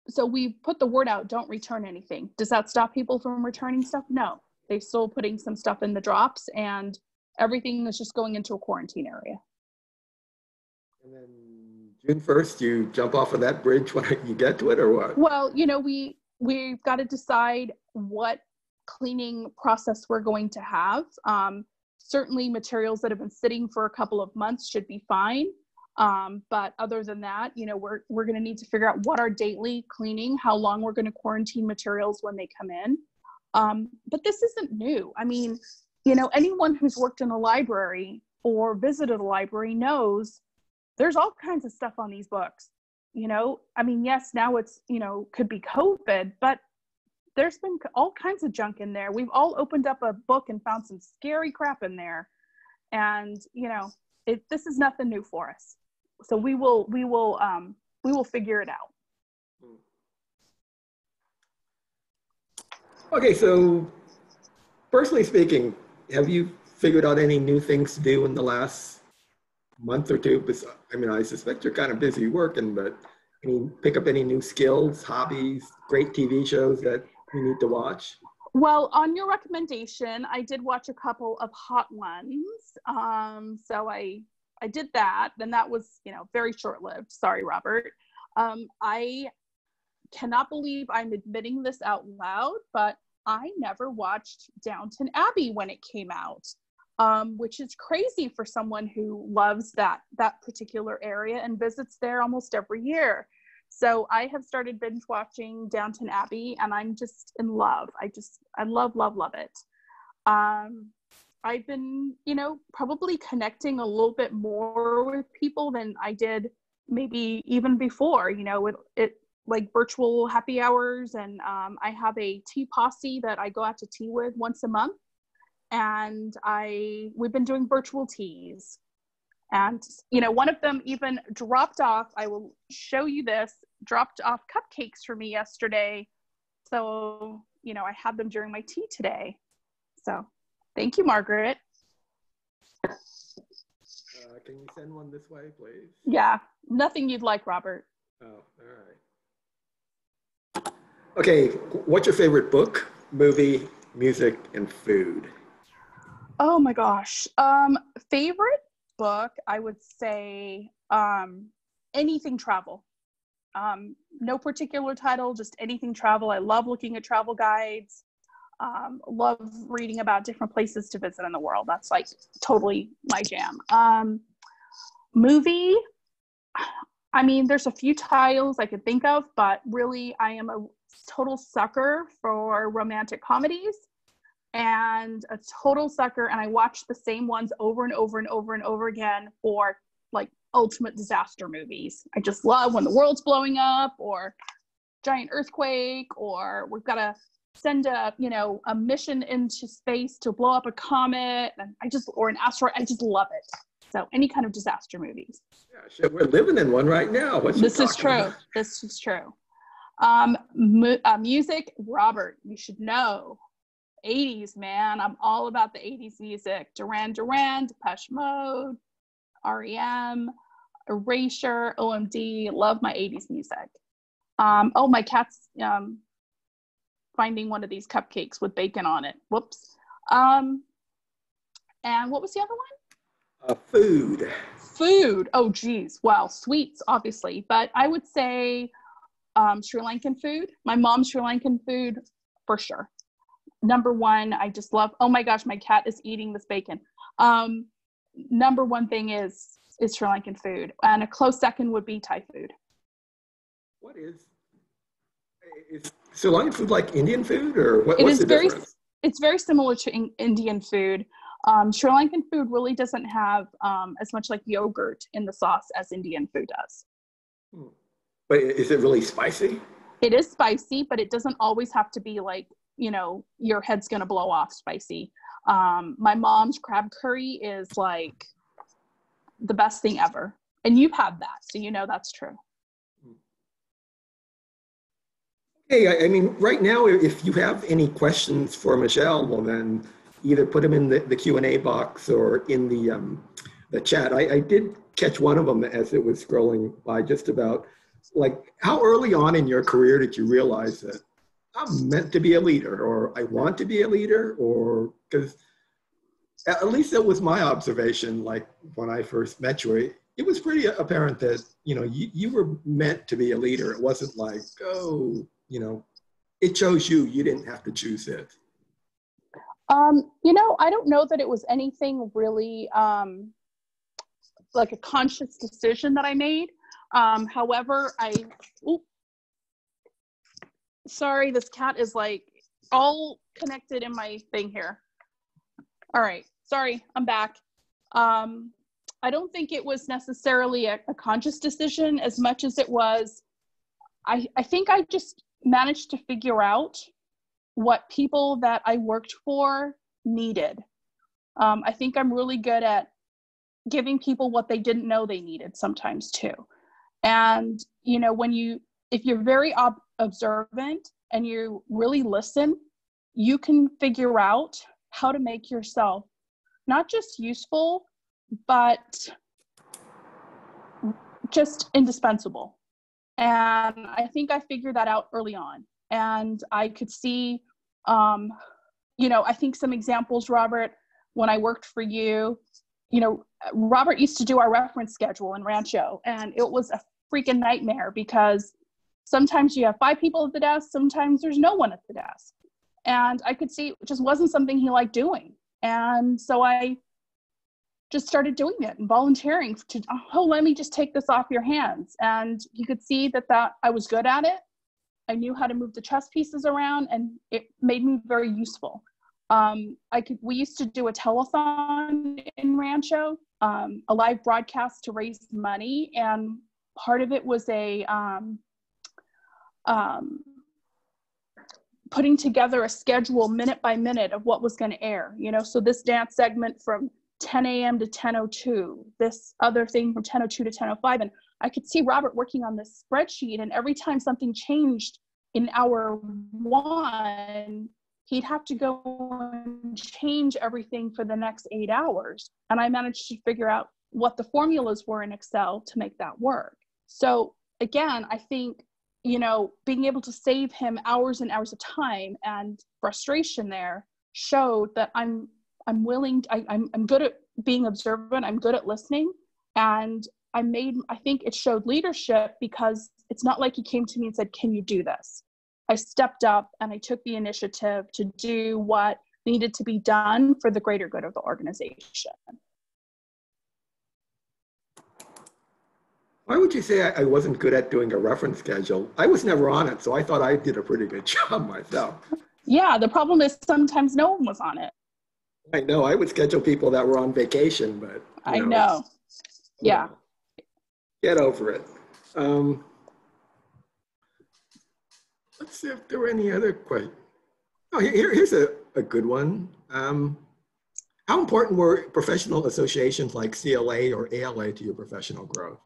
So we put the word out, don't return anything. Does that stop people from returning stuff? No. They're still putting some stuff in the drops, and everything is just going into a quarantine area. And then June 1st, you jump off of that bridge when you get to it, or what? Well, we've got to decide what cleaning process we're going to have. Certainly materials that have been sitting for a couple of months should be fine. But other than that, we're going to need to figure out what our daily cleaning, how long we're going to quarantine materials when they come in. But this isn't new. I mean, anyone who's worked in a library or visited a library knows there's all kinds of stuff on these books. I mean, yes, now it's, could be COVID, but there's been all kinds of junk in there. We've all opened up a book and found some scary crap in there. And, this is nothing new for us. So we will figure it out. Okay, so personally speaking, have you figured out any new things to do in the last month or two? I mean, I suspect you're kind of busy working, but can you pick up any new skills, hobbies, great TV shows that you need to watch? Well, on your recommendation, I did watch a couple of hot ones. So I did that, and that was, very short-lived. Sorry, Robert. I cannot believe I'm admitting this out loud, but I never watched Downton Abbey when it came out, which is crazy for someone who loves that particular area and visits there almost every year. So I have started binge watching Downton Abbey, and I'm just in love. I love it. I've been, probably connecting a little bit more with people than I did maybe even before, it like virtual happy hours. And I have a tea posse that I go out to tea with once a month. And we've been doing virtual teas. And, one of them even dropped off, I will show you this, dropped off cupcakes for me yesterday. So, I had them during my tea today. So thank you, Margaret. Can you send one this way, please? Yeah, nothing you'd like, Robert. Oh, all right. Okay, what's your favorite book, movie, music, and food? Oh my gosh. Favorite book, I would say anything travel. No particular title, just anything travel. I love looking at travel guides. Love reading about different places to visit in the world. That's like totally my jam. Movie, I mean, there's a few titles I could think of, but really I am a total sucker for romantic comedies and a total sucker. And I watch the same ones over and over and over and over again for like ultimate disaster movies. I just love when the world's blowing up or giant earthquake, or we've got to send a mission into space to blow up a comet, and or an asteroid. I just love it. So any kind of disaster movies. Yeah, shit, we're living in one right now. This is true. This is true. Music, Robert, you should know. 80s, man. I'm all about the 80s music. Duran Duran, Depeche Mode, REM, Erasure, OMD. Love my 80s music. Oh, my cat's finding one of these cupcakes with bacon on it. Whoops. And what was the other one? Food. Food. Oh, geez. Well, sweets, obviously. But I would say Sri Lankan food. My mom's Sri Lankan food, for sure. Number one, I just love, oh my gosh, my cat is eating this bacon. Number one thing is Sri Lankan food. And a close second would be Thai food. What is Sri Lankan food like Indian food, or what's the difference? It's very similar to Indian food. Sri Lankan food really doesn't have as much like yogurt in the sauce as Indian food does. But is it really spicy? It is spicy, but it doesn't always have to be like, you know, your head's gonna blow off spicy. My mom's crab curry is like the best thing ever. And you've had that, so you know that's true. Hey, I mean, right now, if you have any questions for Michelle, well, then either put them in the Q&A box or in the chat. I did catch one of them as it was scrolling by, just about, like, how early on in your career did you realize that I'm meant to be a leader, or I want to be a leader? Or, because at least that was my observation, like when I first met you, it was pretty apparent that, you know, you were meant to be a leader. It wasn't like, oh, you know, it chose you. You didn't have to choose it. You know, I don't know that it was anything really like a conscious decision that I made. However, sorry, this cat is like all connected in my thing here. All right, sorry, I'm back. I don't think it was necessarily a conscious decision as much as it was, I think I just managed to figure out what people that I worked for needed. I think I'm really good at giving people what they didn't know they needed sometimes too. And, you know, if you're very observant and you really listen, you can figure out how to make yourself not just useful, but just indispensable. And I think I figured that out early on. And I could see, you know, I think some examples, Robert, when I worked for you, you know, Robert used to do our reference schedule in Rancho, and it was a freaking nightmare because sometimes you have 5 people at the desk, sometimes there's no one at the desk. And I could see it just wasn't something he liked doing. And so I just started doing it and volunteering to, oh, let me just take this off your hands. And you could see that I was good at it. I knew how to move the chess pieces around, and it made me very useful. We used to do a telethon in Rancho, a live broadcast to raise money. And part of it was putting together a schedule minute by minute of what was going to air, you know, so this dance segment from 10 a.m. to 10:02, this other thing from 10:02 to 10:05. And I could see Robert working on this spreadsheet, and every time something changed in hour 1, he'd have to go and change everything for the next 8 hours. And I managed to figure out what the formulas were in Excel to make that work. So again, I think, you know, being able to save him hours and hours of time and frustration there showed that I'm good at being observant. I'm good at listening. And I think it showed leadership because it's not like he came to me and said, can you do this? I stepped up and I took the initiative to do what needed to be done for the greater good of the organization. Why would you say I wasn't good at doing a reference schedule? I was never on it, so I thought I did a pretty good job myself. Yeah, the problem is sometimes no one was on it. I know, I would schedule people that were on vacation, but I know. Yeah. Get over it. Let's see if there were any other questions. Oh, here's a good one. How important were professional associations like CLA or ALA to your professional growth?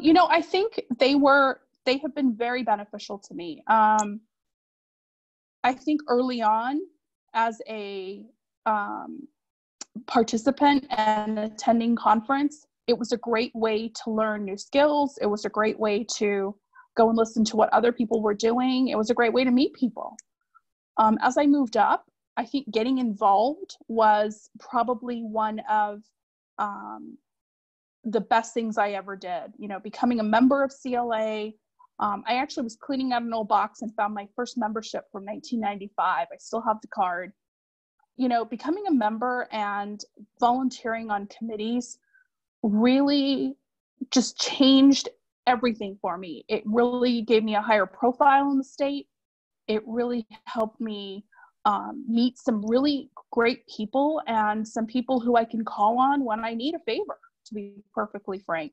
You know, I think they have been very beneficial to me. I think early on as a participant and attending conference, it was a great way to learn new skills. It was a great way to go and listen to what other people were doing. It was a great way to meet people. As I moved up, I think getting involved was probably one of the best things I ever did. You know, becoming a member of CLA. I actually was cleaning out an old box and found my first membership from 1995. I still have the card. You know, becoming a member and volunteering on committees really just changed everything for me. It really gave me a higher profile in the state. It really helped me meet some really great people and some people who I can call on when I need a favor, to be perfectly frank.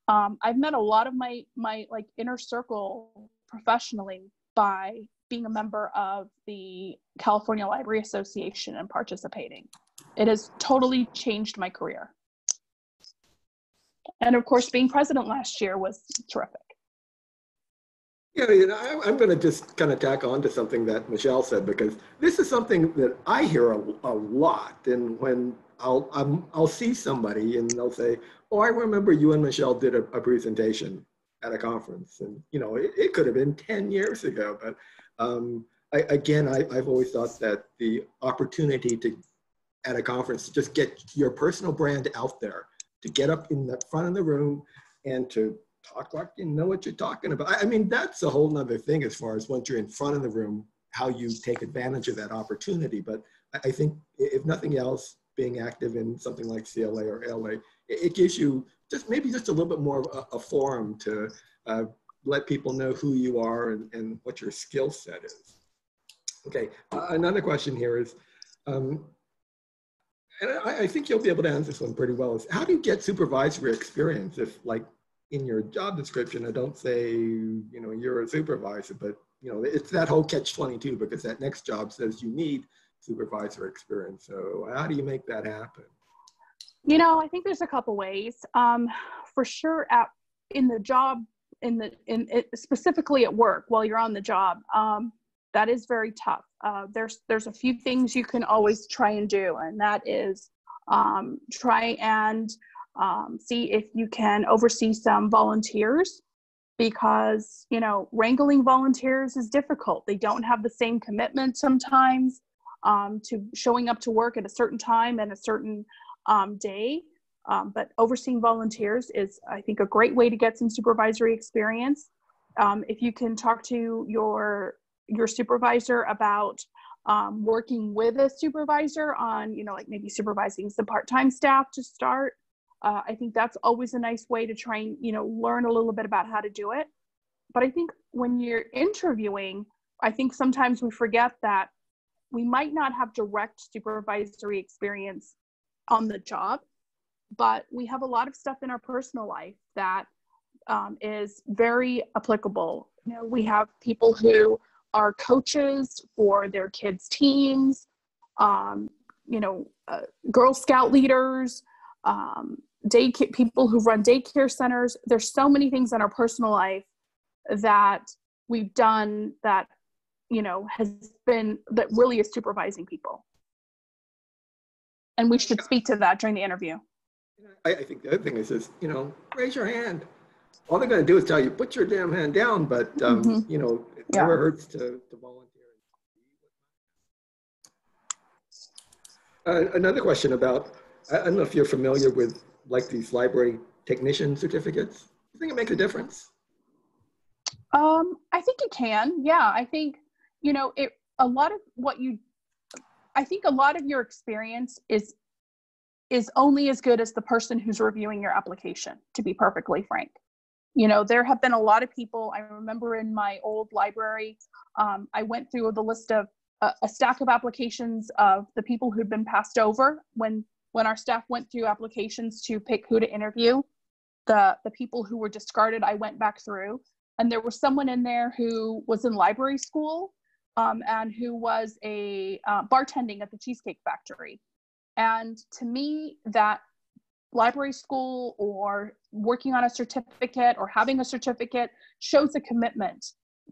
I've met a lot of my like inner circle professionally by being a member of the California Library Association and participating. It has totally changed my career. And of course, being president last year was terrific. Yeah, you know, I'm going to just kind of tack on to something that Michelle said, because this is something that I hear a lot. And when I'll see somebody and they'll say, "Oh, I remember you and Michelle did a presentation at a conference," and you know, it could have been 10 years ago. But I've always thought that the opportunity to at a conference to just get your personal brand out there, to get up in the front of the room and to talk like you know what you're talking about. I mean, that's a whole nother thing as far as once you're in front of the room, how you take advantage of that opportunity. But I think if nothing else, being active in something like CLA or LA, it gives you maybe just a little bit more of a forum to let people know who you are and what your skill set is. Okay, another question here is, and I think you'll be able to answer this one pretty well, is how do you get supervisory experience if, like, in your job description, I don't say, you know, you're a supervisor, but, you know, it's that whole catch-22, because that next job says you need supervisor experience. So how do you make that happen? You know, I think there's a couple ways. For sure, in the job, specifically at work while you're on the job, that is very tough. There's a few things you can always try and do, and that is try and see if you can oversee some volunteers, because, you know, wrangling volunteers is difficult. They don't have the same commitment sometimes to showing up to work at a certain time and a certain day. But overseeing volunteers is, I think, a great way to get some supervisory experience. If you can talk to your supervisor about working with a supervisor on, you know, like maybe supervising some part-time staff to start. I think that's always a nice way to try and, you know, learn a little bit about how to do it. But I think when you're interviewing, I think sometimes we forget that we might not have direct supervisory experience on the job, but we have a lot of stuff in our personal life that is very applicable. You know, we have people who are coaches for their kids' teams, you know, Girl Scout leaders, people who run daycare centers. There's so many things in our personal life that we've done that, you know, that really is supervising people. And we should speak to that during the interview. I think the other thing is, you know, raise your hand. All they're going to do is tell you, put your damn hand down, but, you know, it never hurts to volunteer. Another question about, I don't know if you're familiar with like these library technician certificates. Do you think it makes a difference? I think it can. Yeah, I think, you know, a lot of your experience is only as good as the person who's reviewing your application, to be perfectly frank. You know, there have been a lot of people. I remember in my old library, I went through the list of a stack of applications of the people who'd been passed over when our staff went through applications to pick who to interview. The people who were discarded, I went back through, and there was someone in there who was in library school and who was a bartending at the Cheesecake Factory. And to me, that library school or working on a certificate or having a certificate shows a commitment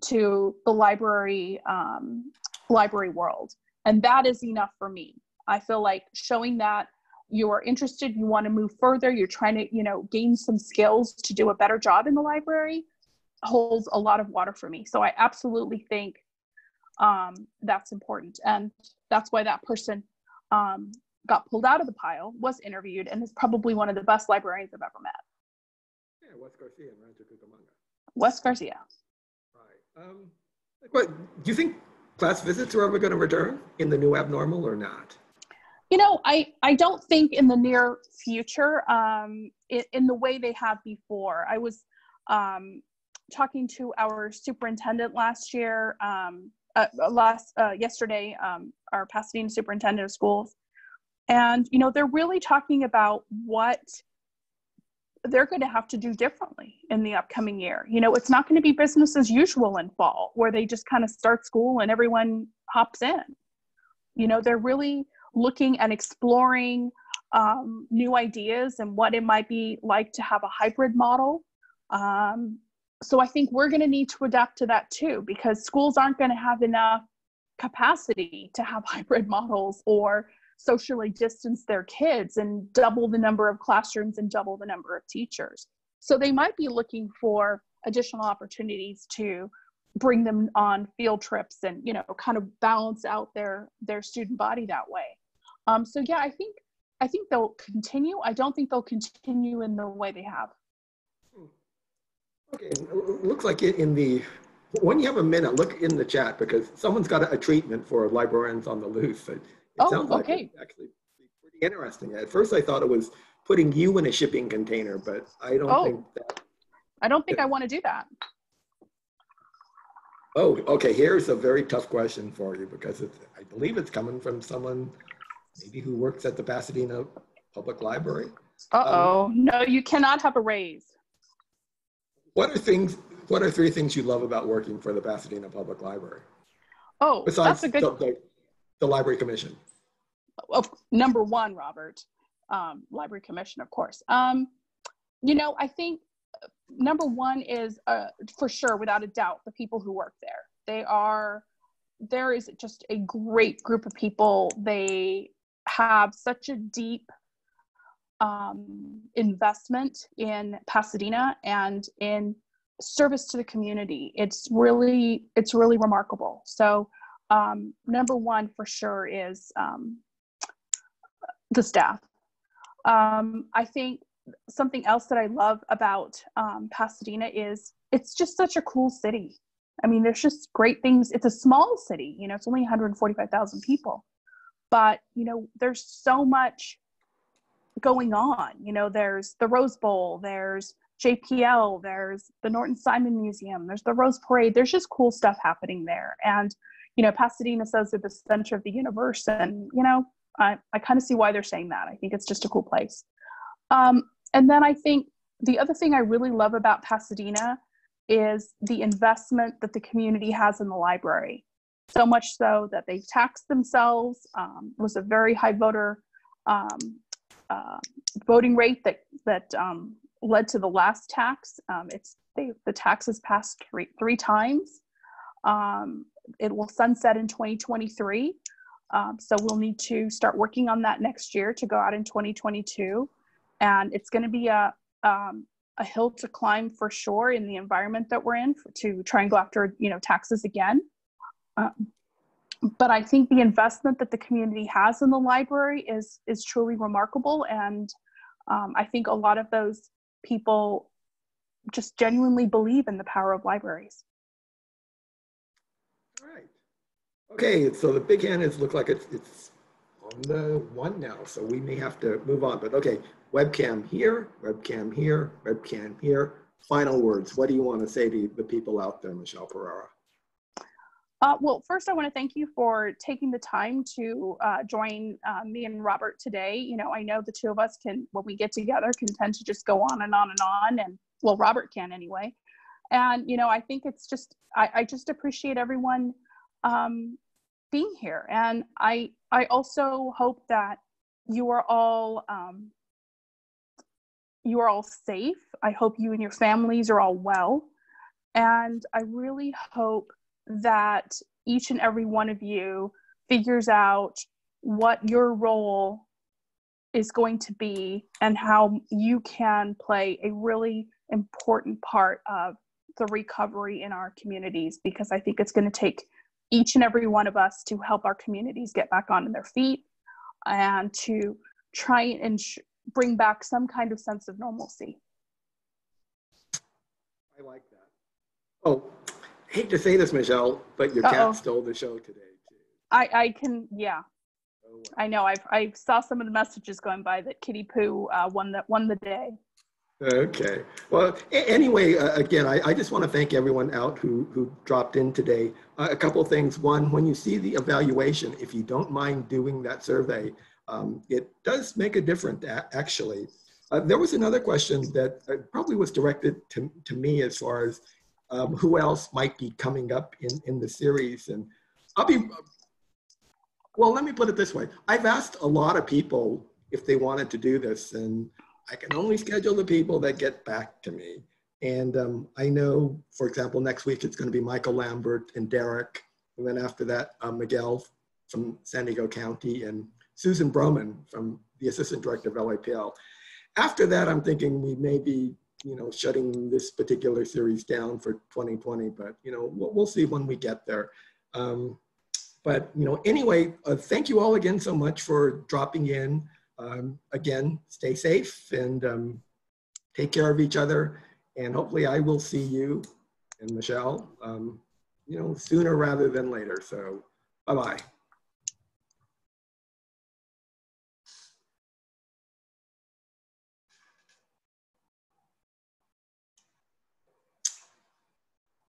to the library world. And that is enough for me. I feel like showing that you are interested, you want to move further, you're trying to, gain some skills to do a better job in the library, holds a lot of water for me. So I absolutely think that's important. And that's why that person got pulled out of the pile, was interviewed, and is probably one of the best librarians I've ever met. Yeah, Wes Garcia and Rancho Cucamonga. Wes Garcia. Right. What, do you think class visits are ever going to return in the new abnormal or not? I don't think in the near future, in the way they have before. I was talking to our superintendent yesterday, our Pasadena superintendent of schools, and they're really talking about what they're going to have to do differently in the upcoming year. It's not going to be business as usual in fall, where they just kind of start school and everyone hops in. They're really looking and exploring new ideas and what it might be like to have a hybrid model. So I think we're going to need to adapt to that too, because schools aren't going to have enough capacity to have hybrid models or socially distance their kids and double the number of classrooms and double the number of teachers. So they might be looking for additional opportunities to bring them on field trips and, kind of balance out their student body that way. So yeah, I think they'll continue. I don't think they'll continue in the way they have. Okay, it looks like when you have a minute, look in the chat, because someone's got a treatment for librarians on the loose. It sounds like okay. it's actually pretty interesting. At first I thought it was putting you in a shipping container, but I don't think that. I don't think I want to do that. Oh, okay, here's a very tough question for you, because I believe it's coming from someone maybe who works at the Pasadena Public Library. No, you cannot have a raise. What are 3 things you love about working for the Pasadena Public Library? That's Besides a good. The Library Commission. Number one, Robert, Library Commission, of course. I think number one is for sure, without a doubt, the people who work there. There is just a great group of people. They have such a deep investment in Pasadena and in service to the community. It's really remarkable. So number one for sure is the staff. I think something else that I love about Pasadena is it's just such a cool city. I mean, there's just great things. It's a small city, it's only 145,000 people, but there's so much going on. There's the Rose Bowl, there's JPL, there's the Norton Simon Museum, there's the Rose Parade. There's just cool stuff happening there. And, Pasadena says they're the center of the universe. And, I kind of see why they're saying that. I think it's just a cool place. And then I think the other thing I really love about Pasadena is the investment that the community has in the library. So much so that they tax themselves, was a very high voting rate that led to the last tax. The tax has passed three times. It will sunset in 2023. So we'll need to start working on that next year to go out in 2022. And it's going to be a hill to climb for sure in the environment that we're in to try and go after, taxes again. But I think the investment that the community has in the library is truly remarkable. And I think a lot of those people just genuinely believe in the power of libraries. All right. Okay, so the big hand look like it's on the one now, so we may have to move on. But okay, webcam here, webcam here, webcam here. Final words. What do you want to say to the people out there, Michelle Perera? Well, first, I want to thank you for taking the time to join me and Robert today. I know the two of us can, when we get together, can tend to just go on and on and on. And well, Robert can anyway. And, I think it's just, I just appreciate everyone being here. And I also hope that you are all safe. I hope you and your families are all well. And I really hope that each and every one of you figures out what your role is going to be and how you can play a really important part of the recovery in our communities, because I think it's going to take each and every one of us to help our communities get back on their feet and to try and bring back some kind of sense of normalcy. I like that. Oh, hate to say this, Michelle, but your cat stole the show today too. I can, yeah. Oh, wow. I know. I saw some of the messages going by that Kitty Poo won the day. Okay. Well, anyway, again, I just want to thank everyone out who dropped in today. A couple of things. One, when you see the evaluation, if you don't mind doing that survey, it does make a difference, actually. There was another question that probably was directed to me as far as who else might be coming up in the series. And well, let me put it this way. I've asked a lot of people if they wanted to do this, and I can only schedule the people that get back to me. And I know, for example, next week it's going to be Michael Lambert and Derek. And then after that, Miguel from San Diego County and Susan Broman from the Assistant Director of LAPL. After that, I'm thinking we may be, shutting this particular series down for 2020, but, we'll see when we get there. But anyway, thank you all again so much for dropping in. Again, stay safe and take care of each other. And hopefully I will see you and Michelle, sooner rather than later. So bye-bye.